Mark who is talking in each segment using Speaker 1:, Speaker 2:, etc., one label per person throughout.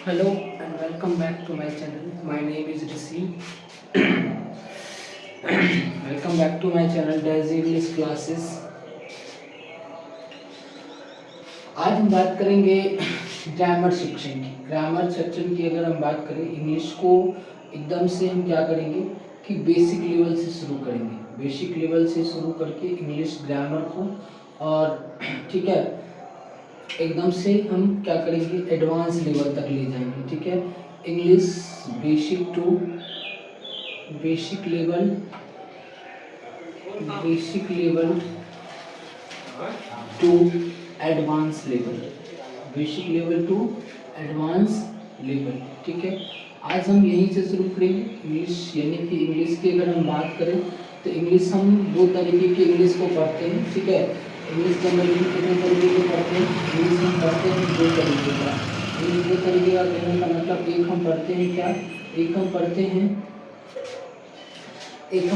Speaker 1: Hello and welcome back to my channel. My name is Rishi. Welcome back to my channel Daisy English Classes. आज हम बात करेंगे grammar section की। Grammar section की अगर हम बात करें, इंग्लिश को एकदम से हम क्या करेंगे कि बेसिक लेवल से शुरू करेंगे। बेसिक लेवल से शुरू करके इंग्लिश ग्रामर को, और ठीक है, एकदम से हम क्या करेंगे एडवांस लेवल तक ले जाएंगे। ठीक है, English basic to basic level to advance level, basic level to advance level. ठीक है, आज हम यहीं से शुरू करेंगे इंग्लिश, यानी कि इंग्लिश की अगर हम बात करें तो इंग्लिश हम दो तरीके की इंग्लिश को पढ़ते हैं। ठीक है, इंग्लिश जनरली कितने तरीके के पढ़ते हैं? इंग्लिश हम पढ़ते हैं दो तरीके का। इंग्लिश दो तरीके का कहने का मतलब, एक हम पढ़ते हैं क्या, एक हम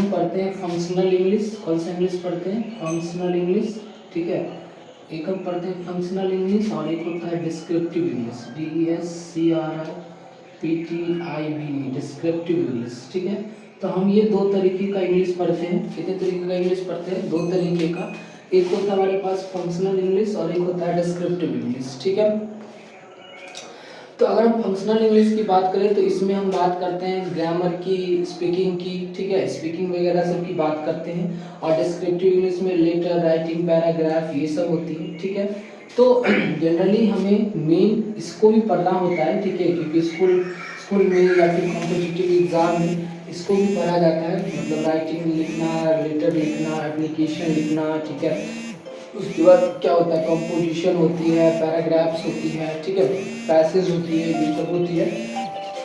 Speaker 1: पढ़ते हैं फंक्शनल इंग्लिश। कौन सा इंग्लिश पढ़ते हैं? Functional English. ठीक है, एक हम पढ़ते हैं फंक्शनल इंग्लिश और एक होता है descriptive English, DESCRIPTIV, descriptive English. ठीक है, तो हम ये दो तरीके का इंग्लिश पढ़ते हैं। कितने तरीके का इंग्लिश पढ़ते हैं? दो तरीके का। एक होता है हमारे पास फंक्शनल इंग्लिश और एक होता है डिस्क्रिप्टिव इंग्लिश। ठीक है, तो अगर हम फंक्शनल इंग्लिश की बात करें तो इसमें हम बात करते हैं ग्रामर की, स्पीकिंग की। ठीक है, स्पीकिंग वगैरह सब की बात करते हैं। और डिस्क्रिप्टिव इंग्लिश में लेटर राइटिंग, पैराग्राफ, ये सब होती है। ठीक है, तो जनरली हमें मेन इसको भी पढ़ना होता है। ठीक है, क्योंकि स्कूल में या फिर कॉम्पिटिटिव एग्जाम में इसको भी पढ़ा जाता है, मतलब राइटिंग लिखना, लेटर लिखना, एप्लीकेशन लिखना। ठीक है, उसके बाद क्या होता है, कंपोजिशन होती है, पैराग्राफ्स होती है। ठीक है, पैसेज होती है, ये सब होती है।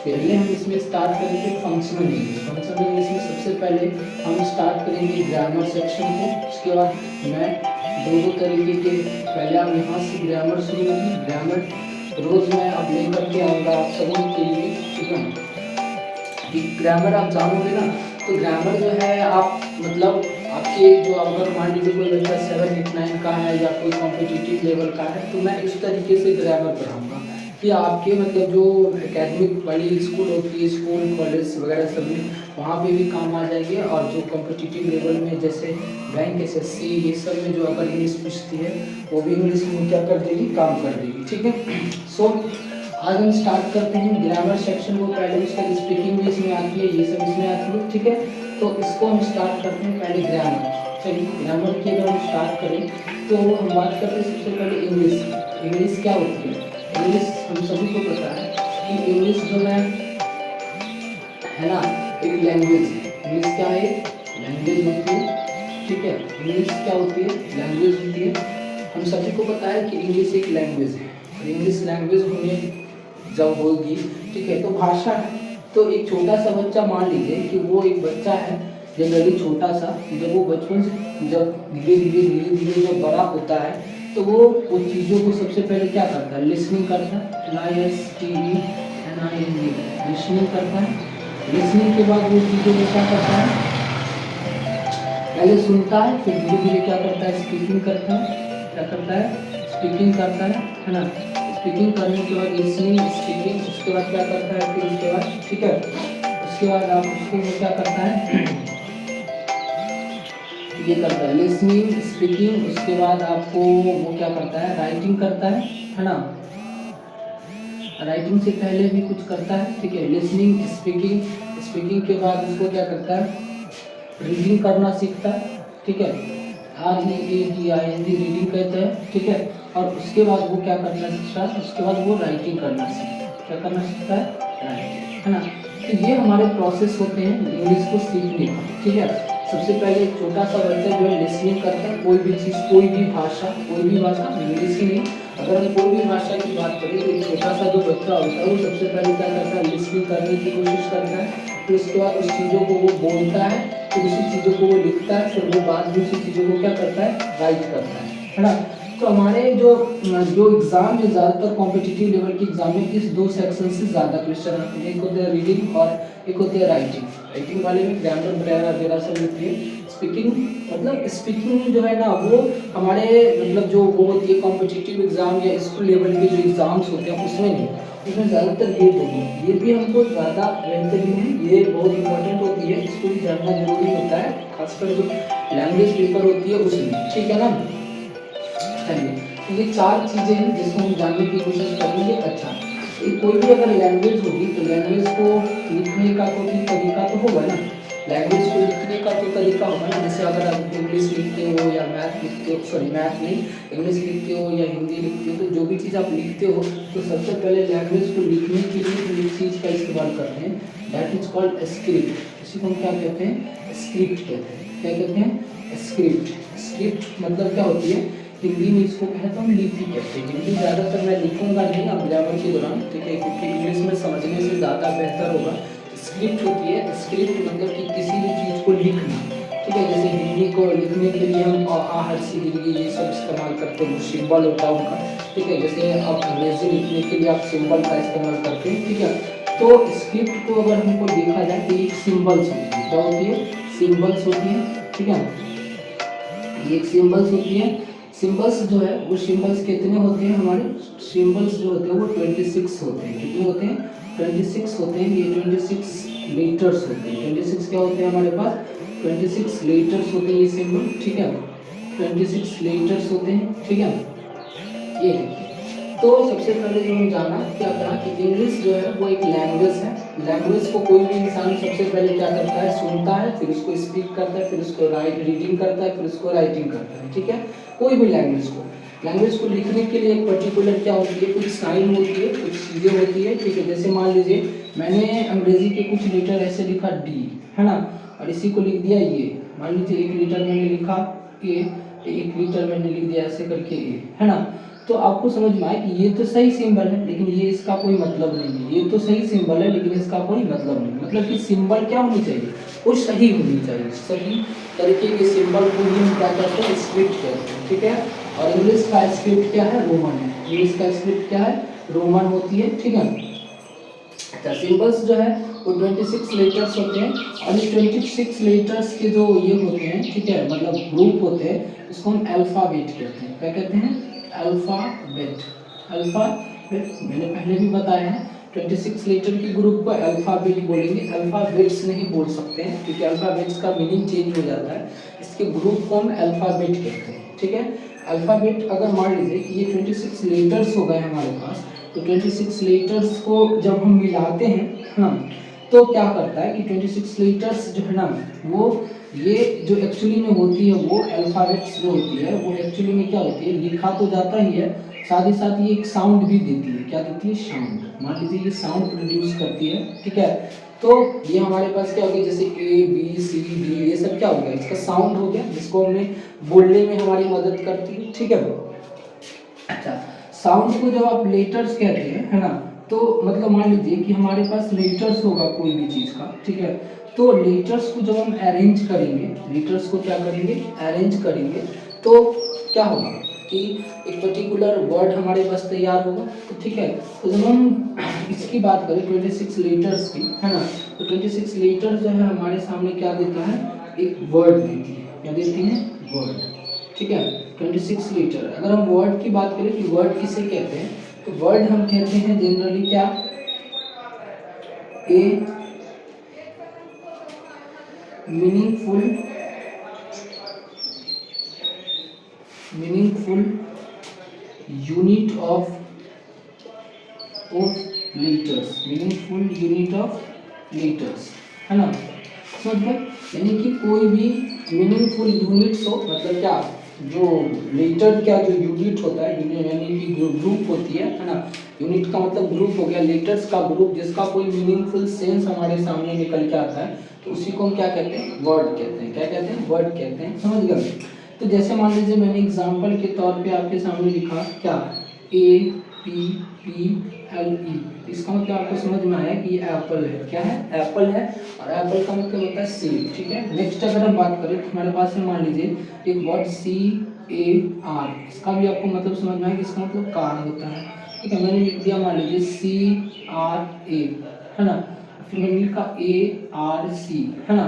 Speaker 1: पहले हम इसमें स्टार्ट करेंगे फंक्शनल इंग्लिश। फंक्शनल इंग्लिश में सबसे पहले हम स्टार्ट करेंगे ग्रामर सेक्शन को। उसके बाद मैं दो तरीके के, पहले हम यहाँ से ग्रामर शुरू होगी। ग्रामर रोज मैं अब लेकर के आऊँगा आप सबों के लिए। ठीक है, कि ग्रामर आप जानोगे ना, तो ग्रामर जो है आप मतलब आपके जो, अगर मान लीजिए कोई बच्चा 7, 8, 9 का है या कोई कॉम्पिटिटिव लेवल का है, तो मैं इस तरीके से ग्रामर पढ़ाऊँगा कि आपके मतलब जो एकेडमिक बड़ी स्कूल होती है, स्कूल कॉलेज वगैरह सब में, वहाँ पे भी काम आ जाएंगे। और जो कॉम्पिटिटिव लेवल में जैसे बैंक, SSC, ये सब में जो अगर इंग्लिश पूछती है, वो भी इंग्लिश में क्या कर देगी, काम कर देगी। ठीक है, सो आज हम स्टार्ट करते हैं ग्रामर सेक्शन को। पहले उसका स्पीकिंग भी इसमें आती है, ये सब इसमें आती है। ठीक है, तो इसको हम स्टार्ट करते हैं पहले ग्रामर। चलिए, ग्रामर की अगर हम स्टार्ट करें तो हम बात करते हैं सबसे पहले इंग्लिश। इंग्लिश क्या होती है? इंग्लिश हम सभी को पता है कि इंग्लिश जो है ना, एक लैंग्वेज है। इंग्लिश क्या है? लैंग्वेज होती है। ठीक है, इंग्लिश क्या होती है? लैंग्वेज होती है। हम सभी को पता है कि इंग्लिश एक लैंग्वेज है, और इंग्लिश लैंग्वेज होने जब होगी, ठीक है, तो भाषा है। तो एक छोटा सा बच्चा, मान लीजिए कि वो एक बच्चा है जनरली छोटा सा, जब वो बचपन से जब धीरे धीरे जब बड़ा होता है, तो वो उन चीज़ों को सबसे पहले क्या करता है, लिसनिंग करता है। LISTENING, लिसनिंग करता है। लिसनिंग के बाद वो चीज़ों को क्या करता है, पहले सुनता है, फिर धीरे धीरे क्या करता है, स्पीकिंग करता है। क्या करता है? स्पीकिंग करता है ना। स्पीकिंग करने के बाद लिसनिंग, स्पीकिंग, उसके बाद क्या करता है, फिर उसके बाद, ठीक है, उसके बाद आप उसको वो क्या करता है, ये करता है लिसनिंग, स्पीकिंग। उसके बाद आपको वो क्या करता है, राइटिंग करता है ना। राइटिंग से पहले भी कुछ करता है। ठीक है, लिसनिंग, स्पीकिंग, स्पीकिंग के बाद उसको क्या करता है, रीडिंग करना सीखता है। ठीक है, READING, रीडिंग कहते हैं। ठीक है, और उसके बाद वो क्या करना सीखता है, उसके बाद वो राइटिंग करना सीखता है। क्या करना सीखता है? राइटिंग, है ना। तो ये हमारे प्रोसेस होते हैं इंग्लिश को सीखने का। ठीक है, सबसे पहले एक छोटा सा बच्चा जो है लिसनिंग करता है, कोई भी चीज़, कोई भी भाषा, इंग्लिश ही नहीं, अगर हम कोई भी भाषा की बात करें तो एक छोटा सा जो बच्चा होता है वो सबसे पहले क्या करता है, लिसनिंग करने की कोशिश करता है। फिर उसके बाद उस चीज़ों को वो बोलता है, फिर उसी चीज़ों को वो लिखता है, फिर वो बाद में उसी चीज़ों को क्या करता है, राइट करता है ना। तो हमारे जो एग्ज़ाम में ज़्यादातर कॉम्पिटिटिव लेवल के एग्जाम में इस दो सेक्शन से ज़्यादा क्वेश्चन आते हैं। एक होते हैं रीडिंग और एक होते हैं राइटिंग। राइटिंग वाले में ग्रामर वगैरह सब होती है। स्पीकिंग, मतलब स्पीकिंग जो है ना, वो हमारे मतलब जो वो होती है कॉम्पिटिटिव एग्जाम या स्कूल लेवल के जो एग्जाम्स होते हैं उसमें नहीं, इसमें ज़्यादातर ये दोनों, ये भी हमको ज़्यादा बेहतरीन है, ये बहुत इंपॉर्टेंट होती है, इसको भी जानना जरूरी होता है, खासकर जो लैंग्वेज पेपर होती है उसमें, ठीक है ना। चलिए, तो ये 4 चीज़ें हैं जिसको हम जानने की कोशिश करेंगे। अच्छा, कोई भी अगर लैंग्वेज होगी तो लैंग्वेज को लिखने का तो तरीका तो होगा ना, लैंग्वेज को लिखने का तो तरीका होगा ना। जैसे अगर आप इंग्लिश लिखते हो या मैथ लिखते हो, सॉरी मैथ नहीं, इंग्लिश लिखते हो या हिंदी लिखते हो, तो जो भी चीज़ आप लिखते हो तो सबसे पहले लैंग्वेज को लिखने के लिए तो एक चीज़ का इस्तेमाल करते हैं, दैट इज कॉल्ड स्क्रिप्ट। इसी को हम क्या कहते हैं, स्क्रिप्ट कहते हैं। क्या कहते हैं, स्क्रिप्ट। स्क्रिप्ट मतलब क्या होती है, हिंदी में इसको कहते हैं लिपि कहते हैं। हिंदी ज़्यादातर मैं लिखूंगा नहीं अब ग्रामर के दौरान, ठीक है, क्योंकि इंग्लिश में समझने से ज़्यादा बेहतर होगा। स्क्रिप्ट होती है, स्क्रिप्ट मतलब कि किसी भी चीज़ को लिखना, ठीक है। जैसे हिंदी को लिखने के लिए हम आ हर सी ये सब इस्तेमाल करते हैं, सिंबल होता है उनका, ठीक है। जैसे आप अंग्रेजी लिखने के लिए आप सिंबल का इस्तेमाल करते हैं, ठीक है। तो स्क्रिप्ट को अगर हमको देखा जाए तो एक सिंबल्स होती है, क्या होती है, सिंबल्स होती है, ठीक है। ये एक सिंबल्स होती है। सिंबल्स जो है वो सिंबल्स कितने होते हैं, हमारे सिंबल्स जो होते हैं वो 26 होते हैं। कितने होते हैं, 26 होते हैं। ये 26 लेटर्स होते हैं। 26 क्या होते हैं हमारे पास, 26 लेटर्स होते हैं ये सिंबल, ठीक है। 26 लेटर्स होते हैं, ठीक है। ये देखिए, तो सबसे पहले जो हम जाना क्या करा कि इंग्लिश जो है वो एक लैंग्वेज है। लैंग्वेज को कोई भी इंसान सबसे पहले क्या करता है, सुनता है, फिर उसको स्पीक करता है, फिर उसको रीडिंग करता है, फिर उसको राइटिंग करता है, ठीक है। कोई भी लैंग्वेज को लिखने के लिए एक पर्टिकुलर क्या होती है, कुछ साइन होती है, कुछ चीज़ें होती है, ठीक है। जैसे मान लीजिए मैंने अंग्रेजी के कुछ लेटर ऐसे लिखा डी, है ना, और इसी को लिख दिया ये। मान लीजिए एक लीटर मैंने लिखा ए, एक लीटर मैंने लिख दिया ऐसे करके ए, है ना। तो आपको समझ में आए कि ये तो सही सिंबल है लेकिन ये इसका कोई मतलब नहीं है, ये तो सही सिंबल है लेकिन इसका कोई मतलब नहीं। मतलब कि सिंबल क्या होनी चाहिए, वो सही होनी चाहिए। सही तरीके के सिंबल को ही हम क्या कहते हैं, स्क्रिप्ट कहते हैं, ठीक है। और इंग्लिश का स्क्रिप्ट क्या है, रोमन है। इंग्लिश का स्क्रिप्ट क्या है, रोमन होती है, ठीक है। अच्छा, सिंबल्स जो है वो 26 लेटर्स होते हैं और ये 26 लेटर्स के जो ये होते हैं, ठीक है, मतलब ग्रुप होते हैं, इसको हम अल्फ़ाबेट कहते हैं। क्या कहते हैं, अल्फ़ाबेट। अल्फ़ाबेट मैंने पहले भी बताया है, 26 लेटर के ग्रुप को अल्फ़ाबेट बोलेंगे, अल्फ़ाबेट्स नहीं बोल सकते हैं क्योंकि अल्फ़ाबेट्स का मीनिंग चेंज हो जाता है। इसके ग्रुप को हम अल्फ़ाबेट कहते हैं, ठीक है। अल्फ़ाबेट अगर मान लीजिए कि ये 26 लेटर्स हो गए हमारे पास, तो 26 लेटर्स को जब हम मिलाते हैं ना, तो क्या करता है कि 26 लेटर्स जो है ना, वो ये जो एक्चुअली में होती है वो अल्फ़ाबेट्स जो होती है वो एक्चुअली में क्या होती है, लिखा तो जाता ही है, साथ ही साथ ये एक साउंड भी देती है। क्या देती है, साउंड। मान लीजिए ये साउंड प्रोड्यूस करती है, ठीक है। तो ये हमारे पास क्या हो गया, जैसे ए बी सी डी, ये सब क्या हो गया, इसका साउंड हो गया, जिसको हमें बोलने में हमारी मदद करती है, ठीक है। अच्छा, साउंड को जब आप लेटर्स कहते हैं, है ना, तो मतलब मान लीजिए कि हमारे पास लेटर्स होगा कोई भी चीज़ का, ठीक है। तो लेटर्स को जब हम अरेंज करेंगे, लेटर्स को क्या करेंगे, अरेंज करेंगे, तो क्या होगा कि एक पर्टिकुलर वर्ड हमारे पास तैयार होगा, तो ठीक है। तो जब हम इसकी बात करें 26 लेटर्स की, है ना, तो 26 लेटर्स जो है हमारे सामने क्या देता है, एक वर्ड देती है। क्या देती है, वर्ड, ठीक है। 26 लीटर। अगर हम वर्ड की बात करें कि वर्ड किसे कहते हैं, तो वर्ड हम कहते हैं जनरली क्या, ए meaningful unit of litres, meaningful unit of litres, है ना। मतलब यानी कि कोई भी मीनिंगफुल यूनिट्स हो, मतलब क्या, जो लेटर का जो यूनिट होता है, यानी कि ग्रुप होती है ना। यूनिट का मतलब ग्रुप हो गया, लेटर्स का ग्रुप जिसका कोई मीनिंगफुल सेंस हमारे सामने निकल के आता है, तो उसी को हम क्या कहते हैं, वर्ड कहते हैं। क्या कहते हैं, वर्ड कहते हैं, समझ गए। तो जैसे मान लीजिए मैंने एग्जाम्पल के तौर पे आपके सामने लिखा क्या, A P P L E, इसका मतलब आपको समझ में आया कि ये एप्पल है। क्या है, एप्पल है, और एप्पल का मतलब होता है सेब, ठीक है। नेक्स्ट अगर हम बात करें तो हमारे पास है, मान लीजिए एक वर्ड सी ए आर, इसका भी आपको मतलब समझ में आया कि इसका मतलब कार होता है, ठीक है। मैंने लिख दिया मान लीजिए सी आर ए, है ना, फिर मैंने लिखा ए आर सी, है ना,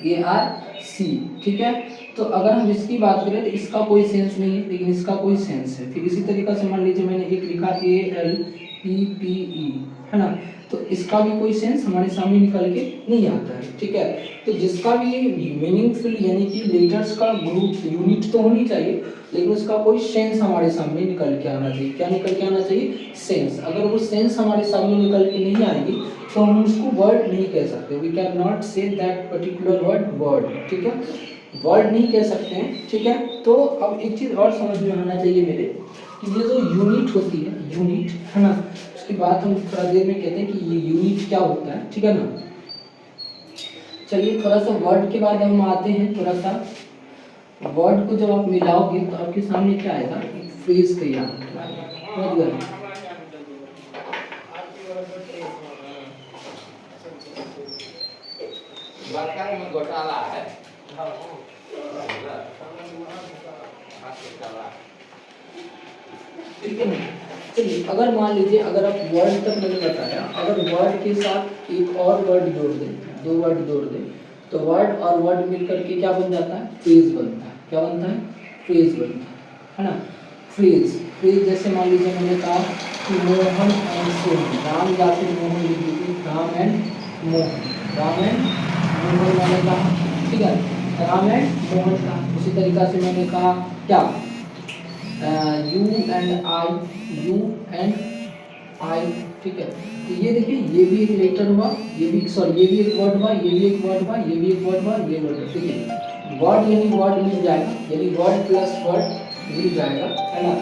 Speaker 1: ए आर सी, ठीक है। तो अगर हम इसकी बात करें तो इसका कोई सेंस नहीं है, लेकिन इसका कोई सेंस है। फिर इसी तरीके से मान लीजिए मैंने एक लिखा ए एल PPE, है ना। तो इसका भी कोई सेंस हमारे सामने निकल के नहीं आता है, ठीक है। तो जिसका भी मीनिंगफुल यानी कि लेटर्स का ग्रुप यूनिट तो होनी चाहिए, लेकिन उसका कोई सेंस हमारे सामने निकल के आना चाहिए। क्या निकल के आना चाहिए? सेंस। अगर वो सेंस हमारे सामने निकल के नहीं आएगी तो हम उसको वर्ड नहीं कह सकते। We can not say that particular word word, ठीक है। वर्ड नहीं कह सकते हैं, ठीक है। तो अब एक चीज़ और समझ में आना चाहिए मेरे, कि ये जो यूनिट होती है, यूनिट, है ना, उसकी बात हम थोड़ा देर में कहते हैं कि ये यूनिट क्या होता है, ठीक है ना। चलिए थोड़ा सा वर्ड के बाद हम आते हैं। थोड़ा सा वर्ड को जब आप मिलाओगे तो आपके सामने क्या आएगा? एक फ्रेज तैयार होगा।
Speaker 2: घोटाला है।
Speaker 1: ठीक है ना। चलिए अगर मान लीजिए, अगर आप वर्ड तक मैंने बताया, अगर वर्ड के साथ एक और वर्ड जोड़ दें, दो वर्ड जोड़ दें, तो वर्ड और वर्ड मिलकर के क्या बन जाता है? फ्रेज बनता है। क्या बनता है? फ्रेज बनता है ना। फ्रेज, फ्रेज जैसे मान लीजिए मैंने कहा कि मोहन एंड सोहन, राम या फिर मोहन लिख दीजिए, राम एंड मोहन, राम एंड मोहन मैंने कहा, ठीक है, राम एंड मोहन का। उसी तरीका से मैंने कहा क्या, you and I, you and I, ठीक है। तो ये देखिए, ये भी एक लेटर हुआ, ये भी, सॉरी, ये भी एक वर्ड हुआ, ये भी एक वर्ड हुआ, ये भी एक वर्ड हुआ, ये वर्ड, ठीक है। वर्ड यानी वर्ड मिल जाएगा, यानी वर्ड प्लस वर्ड मिल जाएगा, है ना।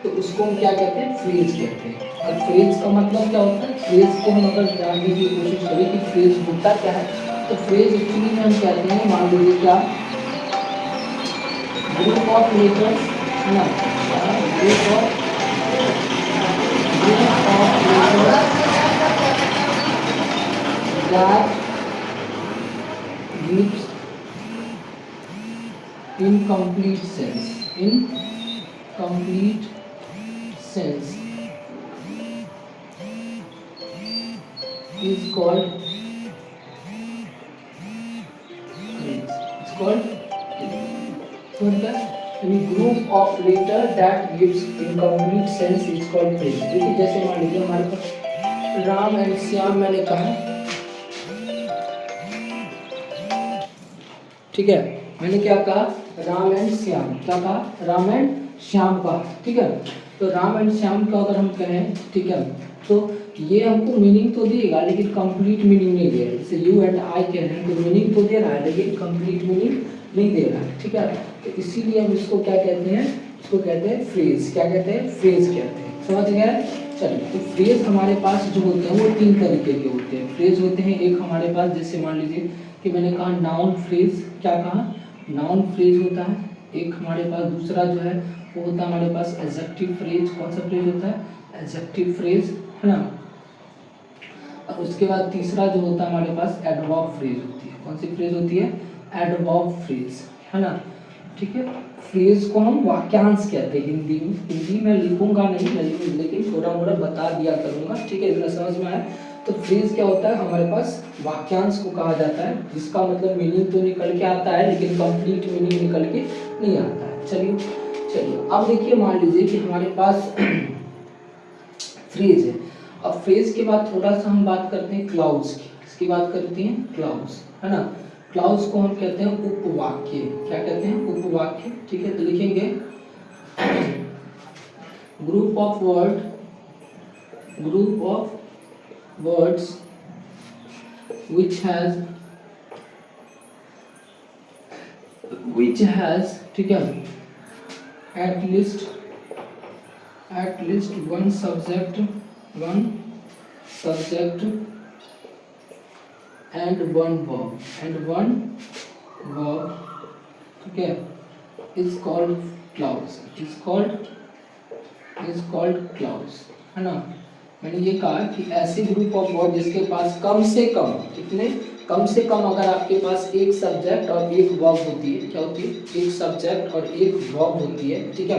Speaker 1: तो उसको हम क्या कहते हैं? फ्रेज कहते हैं। और फ्रेज का मतलब क्या होता है? फ्रेज को हम अगर जानने की कोशिश करें कि फ्रेज होता क्या है, तो फ्रेज एक्चुअली में हम कहते हैं, मान लीजिए क्या, ग्रुप ऑफ लेटर्स, है ना, group of letters that gives incomplete sense, incomplete sense is called phrase. It's called group of letter that gives incomplete sense is called phrase. देखिए जैसे मान लीजिए हमारे पास राम एंड श्याम मैंने कहा, ठीक है, मैंने क्या कहा? राम एंड श्याम। क्या कहा? राम एंड श्याम कहा, ठीक है। तो राम एंड श्याम का अगर हम कहें, ठीक है, तो ये हमको मीनिंग तो देगा लेकिन कंप्लीट मीनिंग नहीं दे रहा है। जैसे यू एंड आई कह रहे हैं तो मीनिंग तो दे रहा है लेकिन कंप्लीट मीनिंग नहीं दे रहा है, ठीक है। तो इसीलिए हम इसको क्या कहते हैं? इसको कहते हैं फ्रेज। क्या कहते हैं? फ्रेज कहते हैं। समझ गए? चलिए, तो फ्रेज हमारे पास जो होते हैं वो तीन तरीके के होते हैं। फ्रेज होते हैं, एक हमारे पास जैसे मान लीजिए कि मैंने कहा नाउन फ्रेज। क्या कहा? नाउन फ्रेज होता है। एक हमारे पास दूसरा जो है वो होता है हमारे पास एडजेक्टिव फ्रेज। कौन सा फ्रेज होता है? एडजेक्टिव फ्रेज, है ना। और उसके बाद तीसरा जो होता है हमारे पास एडवर्ब फ्रेज होती है। कौन सी फ्रेज होती है? एडवर्ब फ्रेज, है ना, ठीक है। फ्रेज को हम वाक्यांश कहते हैं हिंदी में। हिंदी में लिखूंगा नहीं, लेकिन थोड़ा मोड़ा बता दिया करूंगा, ठीक है, इतना समझ में आया। तो फ्रेज क्या होता है? हमारे पास वाक्यांश को कहा जाता है, जिसका मतलब मीनिंग तो निकल के आता है लेकिन कंप्लीट मीनिंग निकल के नहीं आता है। चलिए अब देखिए, मान लीजिए कि हमारे पास फ्रेज है। अब फ्रेज के बाद थोड़ा सा हम बात करते हैं क्लाउड्स की। इसकी बात करते हैं क्लाउड्स, है ना। क्लाउड्स को हम कहते हैं उपवाक्य। क्या कहते हैं? उपवाक्य, ठीक है। तो लिखेंगे group of words which has, ठीक है, at least one subject and one verb, ठीक है, is called clouds, है ना। मैंने ये कहा कि ऐसे ग्रुप ऑफ वर्ड जिसके पास कम से कम, कितने, कम से कम, अगर आपके पास एक सब्जेक्ट और एक वर्ब होती है, क्या होती है? एक सब्जेक्ट और एक वर्ब होती है, ठीक है,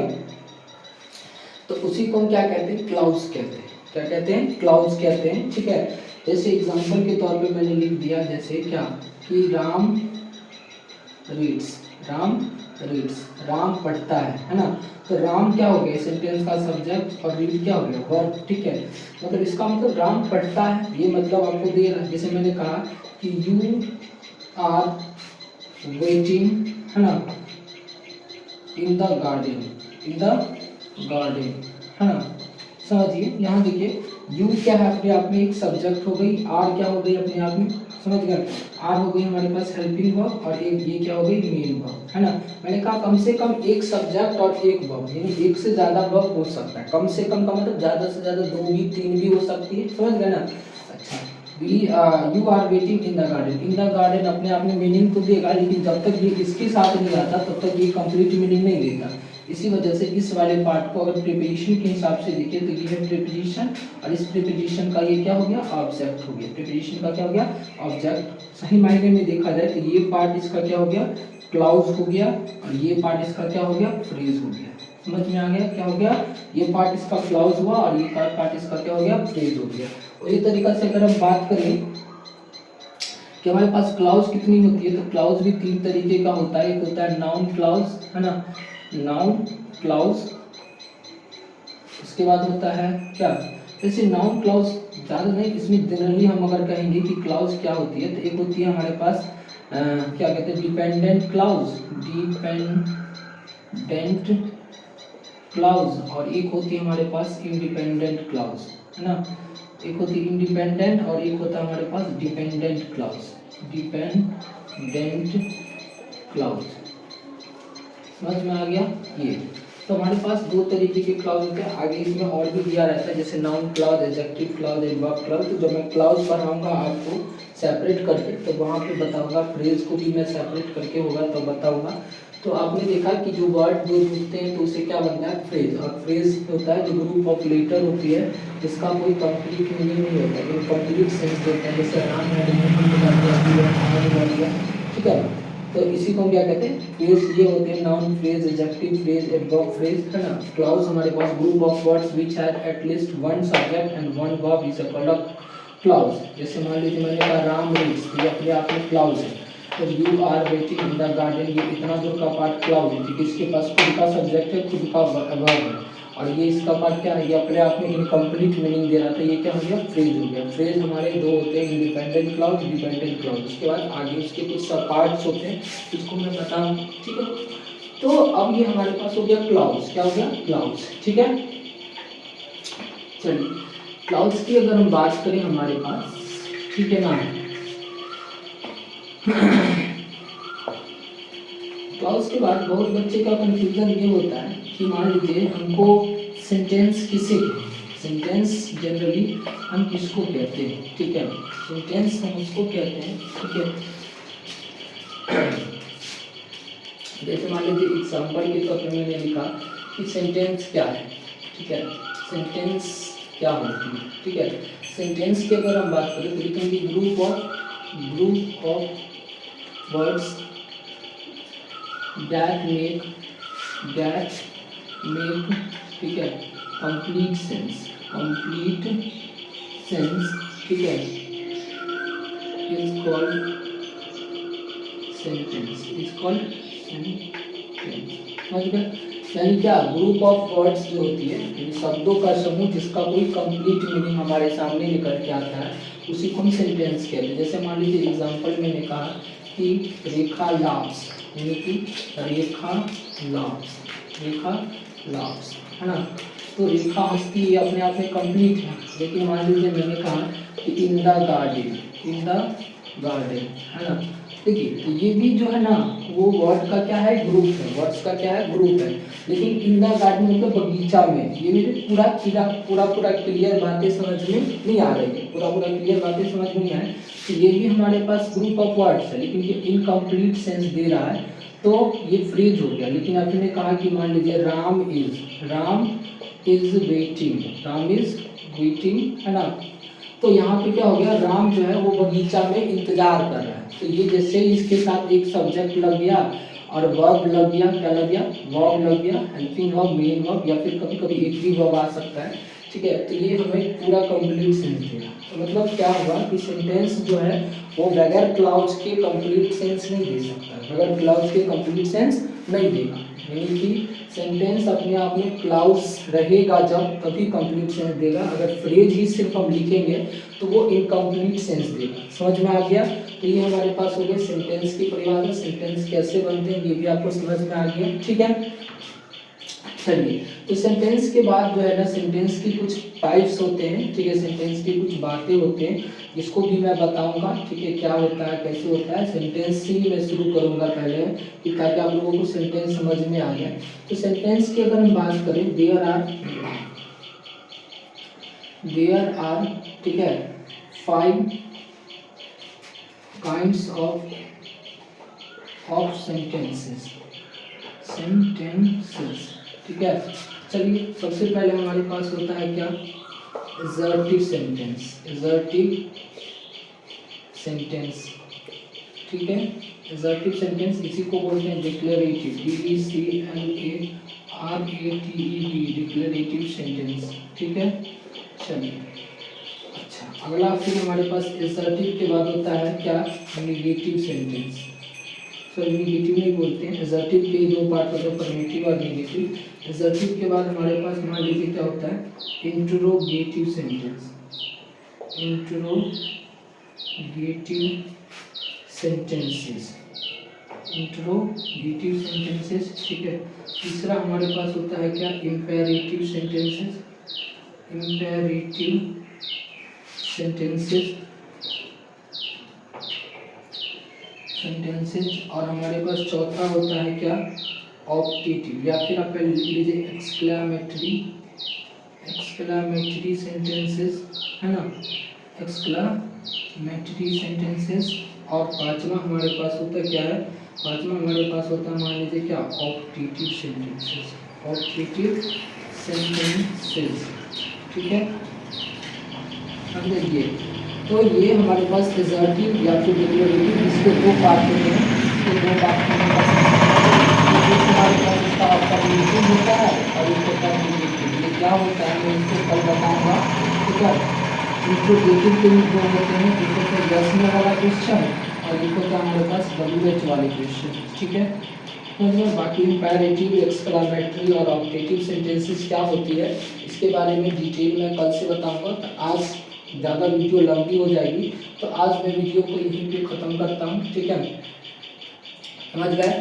Speaker 1: तो उसी को हम क्या कहते हैं? क्लाउड्स कहते हैं। क्या कहते हैं? क्लाउड्स कहते हैं, ठीक है। जैसे एग्जांपल के तौर पे मैंने लिख दिया, जैसे क्या, कि राम रीड्स, राम पढ़ता है ना। तो राम क्या हो गया सेंटेंस का सब्जेक्ट और रीड क्या हो गया वर्ब, ठीक है। मतलब इसका मतलब राम पढ़ता है, ये मतलब आपको दे रहा है। जैसे मैंने कहा कि यू आर वेटिंग, है ना, इन the garden, in the garden, है ना। समझिए यहाँ देखिए यू क्या है अपने आप में एक सब्जेक्ट हो गई, आर क्या हो गई अपने आप में, समझ गए, आर हो गई हमारे पास हेल्पिंग वर्ब और एक ये क्या हो गई मेन वर्ब, है ना। मैंने कहा कम से कम एक सब्जेक्ट और एक वर्ब, यानी एक से ज्यादा वर्ब हो सकता है। कम से कम का मतलब ज्यादा से ज्यादा दो भी तीन भी हो सकती है, समझ गए ना। अच्छा you are waiting in the garden, in the garden अपने आप में मीनिंग तो देगा, लेकिन जब तक ये इसके साथ नहीं आता तब तक ये कंप्लीट मीनिंग नहीं देता। इसी वजह से इस वाले पार्ट को अगर प्रीपोजिशन के हिसाब से देखें तो ये है प्रीपोजिशन, और इस प्रीपोजिशन का ये क्या हो गया ऑब्जेक्ट हो गया। प्रीपोजिशन का क्या हो गया ऑब्जेक्ट। सही मायने में देखा जाए तो ये पार्ट इसका क्या हो गया क्लाउज हो गया, और ये पार्ट इसका क्या हो गया फ्रेज हो गया। समझ में आ गया क्या हो गया, ये पार्ट इसका क्लाउज हुआ और ये पार्ट इसका क्या हो गया फ्रेज हो गया। और इस तरीका से अगर हम बात करें कि हमारे पास क्लाउज कितनी होती है, तो क्लाउज भी तीन तरीके का होता है। एक होता है नाउन क्लाउज, है ना, नाउन क्लाउज। उसके बाद होता है क्या, जैसे नाउन क्लाउज ज़्यादा नहीं, इसमें जनरली हम अगर कहेंगे कि क्लाउज क्या होती है, तो एक होती है हमारे पास क्या कहते हैं डिपेंडेंट क्लाउज, डिपेंडेंट क्लाउज, और एक होती है हमारे पास इंडिपेंडेंट क्लाउज, है ना। एक होती है इंडिपेंडेंट और एक होता है हमारे पास डिपेंडेंट क्लाउज, डिपेंडेंट क्लाउज। समझ में आ गया ये। तो हमारे पास दो तरीके के क्लाउज होते हैं, आगे इसमें और भी दिया रहता है जैसे noun clause, adjective clause, adverb clause. तो जब मैं क्लाउज पढ़ाऊंगा आपको सेपरेट करके तो वहाँ पे बताऊंगा, फ्रेज को भी मैं सेपरेट करके होगा तो बताऊंगा। तो आपने देखा कि जो वर्ड दो जुड़ते हैं तो उसे क्या बनता है फ्रेज, और फ्रेज होता है जो ग्रुप ऑफ लेटर होती है जिसका कोई कंप्लीट मीनिंग नहीं होता, लेकिन कंप्लीट सेंस देता है। जैसे राम है, ठीक है। तो इसी को हम क्या कहते हैं फ्रेज। ये होते हैं noun phrase, adjective phrase, adverb phrase, है ना। क्लाउज हमारे पास group of words which have at least one subject and one verb is called a clause. जैसे मान लीजिए मैंने कहा राम रीड्स, ये अपने आप में क्लाउज है। तो you are waiting in the garden, ये इतना दूर का पार्ट क्लाउज है क्योंकि इसके पास खुद का सब्जेक्ट है, खुद का वर्ब है। और ये इसका पार्ट क्या है, ये अपने आप में इनकम्प्लीट मीनिंग दे रहा था, ये क्या हो गया फ्रेज हो गया। फ्रेज हमारे दो होते हैं, इंडिपेंडेंट क्लाउज, डिपेंडेंट क्लाउज। उसके बाद आगे उसके कुछ सब पार्ट्स होते हैं जिसको मैं बताऊँ, ठीक है। तो अब ये हमारे पास हो गया क्लाउज, क्या हो गया क्लाउज, ठीक है। चलिए क्लाउज की अगर हम बात करें हमारे पास, ठीक है ना, क्लाउज के बाद बहुत बच्चे का कंफ्यूजन ये होता है कि मान लीजिए हमको सेंटेंस किसे, सेंटेंस जनरली हम किसको कहते हैं, ठीक है, सेंटेंस हम उसको कहते हैं, ठीक है। जैसे मान लीजिए एग्जाम्पल के तौर पर मैंने लिखा कि सेंटेंस क्या है, ठीक है, सेंटेंस क्या होती है, ठीक है। सेंटेंस की अगर हम बात करें तो लिखेंगे group of words that make ठीक है complete sense, ठीक है, is called sentence, समझ गए। यानी क्या ग्रुप ऑफ वर्ड्स जो होती है यानी शब्दों का समूह जिसका कोई कंप्लीट मीनिंग हमारे सामने निकल के आता है उसी को हम सेंटेंस कहते हैं। जैसे मान लीजिए एग्जांपल मैंने कहा कि रेखा लाफ्स, यानी कि रेखा लाफ्स, है ना। तो रेखा हंसती है अपने आप में कंप्लीट है, लेकिन मान लीजिए मैंने कहा कि इन द गार्डन, है ना। देखिए तो ये भी जो है ना वो वर्ड का क्या है ग्रुप है, वर्ड्स का क्या है ग्रुप है, लेकिन इन द गार्डन मतलब बगीचा में, ये मेरे पूरा क्लियर बातें समझ में नहीं आ रही है, पूरा क्लियर बातें समझ में नहीं आए। तो ये भी हमारे पास ग्रुप ऑफ वर्ड्स है लेकिन ये इनकम्प्लीट सेंस दे रहा है तो ये फ्रेज हो गया। लेकिन आपने कहा कि मान लीजिए राम इज वेटिंग, है ना। तो यहाँ पे क्या हो गया राम जो है वो बगीचा में इंतजार कर रहा है। तो ये जैसे इसके साथ एक सब्जेक्ट लग गया और वर्ब लग गया, क्या लग गया वर्ब लग गया, हेल्पिंग वर्ब, मेन वर्ब, या फिर कभी कभी एक भी वर्ब आ सकता है, ठीक है। तो ये हमें पूरा कंप्लीट सेंस देगा। तो मतलब क्या होगा कि सेंटेंस जो है वो बगैर क्लाउज के कंप्लीट सेंस नहीं दे सकता, बगैर क्लाउज के कंप्लीट सेंस नहीं देगा, यानी कि सेंटेंस अपने आप में क्लाउज रहेगा जब तभी कंप्लीट सेंस देगा। अगर फ्रेज ही सिर्फ हम लिखेंगे तो वो इनकम्प्लीट सेंस देगा। समझ में आ गया? तो ये हमारे पास हो गया सेंटेंस की परिभाषा, सेंटेंस कैसे बनते हैं ये भी आपको समझ में आ गया। ठीक है, चलिए, तो सेंटेंस के बाद जो है ना, सेंटेंस की कुछ टाइप्स होते हैं। ठीक है, सेंटेंस की कुछ बातें होते हैं जिसको भी मैं बताऊंगा। ठीक है, क्या होता है, कैसे होता है, सेंटेंस से ही मैं शुरू करूंगा पहले, कि ताकि आप लोगों को सेंटेंस समझ में आ जाए। तो सेंटेंस की अगर हम बात करें, देयर आर ठीक है 5 काइंड्स ऑफ सेंटेंसेस। ठीक है, चलिए, सबसे पहले हमारे पास होता है क्या, असर्टिव सेंटेंस। ठीक है, असर्टिव सेंटेंस इसी को बोलते हैं डिक्लेरेटिव, DECLARATEV, डिक्लेरेटिव सेंटेंस। ठीक है, चलिए, अच्छा, अगला फिर हमारे पास असर्टिव के बाद होता है क्या, नेगेटिव सेंटेंस। सॉरी, नेगेटिव नहीं बोलते हैं, असर्टिव के दो पार्ट होते हैं, अफर्मेटिव और नेगेटिव। असर्टिव के बाद हमारे पास मान लीजिए क्या होता है, इंट्रोगेटिव सेंटेंस। ठीक है, तीसरा हमारे पास होता है क्या, इम्पेरेटिव सेंटेंसेस। और हमारे पास चौथा होता है क्या, ऑप्टेटिव, या फिर आप लिख लीजिए एक्सक्लामेटरी सेंटेंसेस, है ना, एक्सक्लामेटरी सेंटेंसेस। और पांचवा हमारे पास होता है क्या है, पांचवा हमारे पास होता है, मान लीजिए क्या, ऑप्टेटिव सेंटेंसेस। ठीक है, अब देखिए, तो ये हमारे पास असर्टिव या फिर डिक्लेरेटिव, इसके दो पार्ट होते हैं। इसके दो पार्ट हमारे पास इसका अफर्मेटिव होता है और एक होता है नेगेटिव। ये क्या होता है मैं इसको कल बताऊंगा। ठीक है, इंट्रोगेटिव के भी दो होते हैं, एक होता है यस नो वाला क्वेश्चन और एक होता है हमारे पास WH वाले क्वेश्चन। ठीक है, तो बाकी इम्पेरेटिव, एक्सक्लामेटरी और ऑप्टेटिव सेंटेंसेस क्या होती है इसके बारे में डिटेल में कल से बताऊंगा। तो आज ज़्यादा वीडियो लंबी हो जाएगी, तो आज मैं वीडियो को यहीं पे ख़त्म करता हूँ। ठीक है, समझ गए?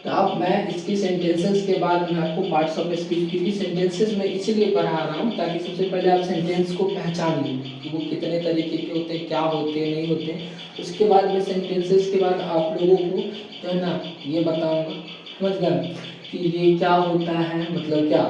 Speaker 1: तो अब मैं इसकी सेंटेंसेस के बाद मैं आपको पार्ट्स ऑफ स्पीच की सेंटेंसेस में इसलिए पढ़ा रहा हूँ ताकि सबसे पहले आप सेंटेंस को पहचान लीजिए कि वो कितने तरीके के होते हैं, क्या होते हैं, नहीं होते हैं। उसके बाद मैं सेंटेंसेस के बाद आप लोगों को जो है ना ये बताऊँगा, समझ गए, कि ये क्या होता है, मतलब क्या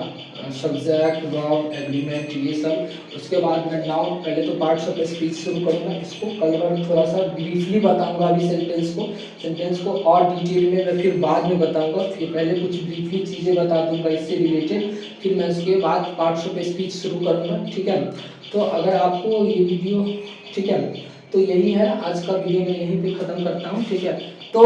Speaker 1: सब्जेक्ट, वर्ब, एग्रीमेंट, ये सब। उसके बाद मैं नाउन, पहले तो पार्ट्स ऑफ स्पीच शुरू करूँगा, इसको कल मैं थोड़ा सा ब्रीफली बताऊंगा अभी सेंटेंस को और डिटेल में मैं फिर बाद में बताऊंगा। फिर पहले कुछ ब्रीफली चीज़ें बता दूंगा इससे रिलेटेड, फिर मैं उसके बाद पार्ट्स ऑफ स्पीच शुरू करूँगा। ठीक है, तो अगर आपको ये वीडियो, ठीक है, तो यही है आज का वीडियो, मैं यहीं पर ख़त्म करता हूँ। ठीक है, तो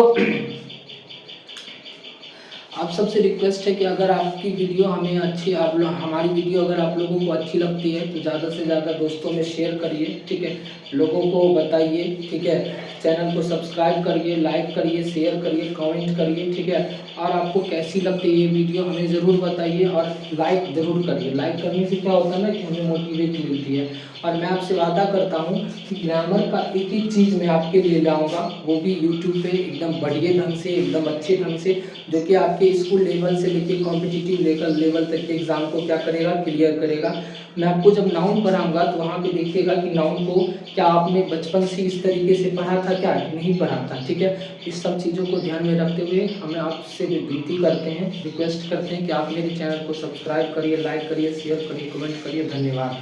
Speaker 1: आप सबसे रिक्वेस्ट है कि अगर आपकी वीडियो हमें अच्छी, हमारी वीडियो अगर आप लोगों को अच्छी लगती है तो ज़्यादा से ज़्यादा दोस्तों में शेयर करिए। ठीक है, लोगों को बताइए। ठीक है, चैनल को सब्सक्राइब करिए, लाइक करिए, शेयर करिए, कमेंट करिए। ठीक है, और आपको कैसी लगती है ये वीडियो हमें ज़रूर बताइए और लाइक ज़रूर करिए। लाइक करने से क्या होता है ना कि हमें मोटिवेट मिलती है। और मैं आपसे वादा करता हूँ कि ग्रामर का एक एक चीज़ मैं आपके लिए लाऊंगा, वो भी यूट्यूब पे एकदम बढ़िया ढंग से, एकदम अच्छे ढंग से, जो कि आपके स्कूल लेवल से लेकर कॉम्पिटिटिव लेवल तक के एग्ज़ाम को क्या करेगा, क्लियर करेगा। मैं आपको जब नाउन पढ़ाऊंगा तो वहाँ पे देखिएगा कि नाउन को क्या आपने बचपन से इस तरीके से पढ़ा था, क्या नहीं पढ़ा था। ठीक है, इस सब चीज़ों को ध्यान में रखते हुए हमें आपसे विनती करते हैं, रिक्वेस्ट करते हैं कि आप मेरे चैनल को सब्सक्राइब करिए, लाइक करिए, शेयर करिए, कमेंट करिए। धन्यवाद।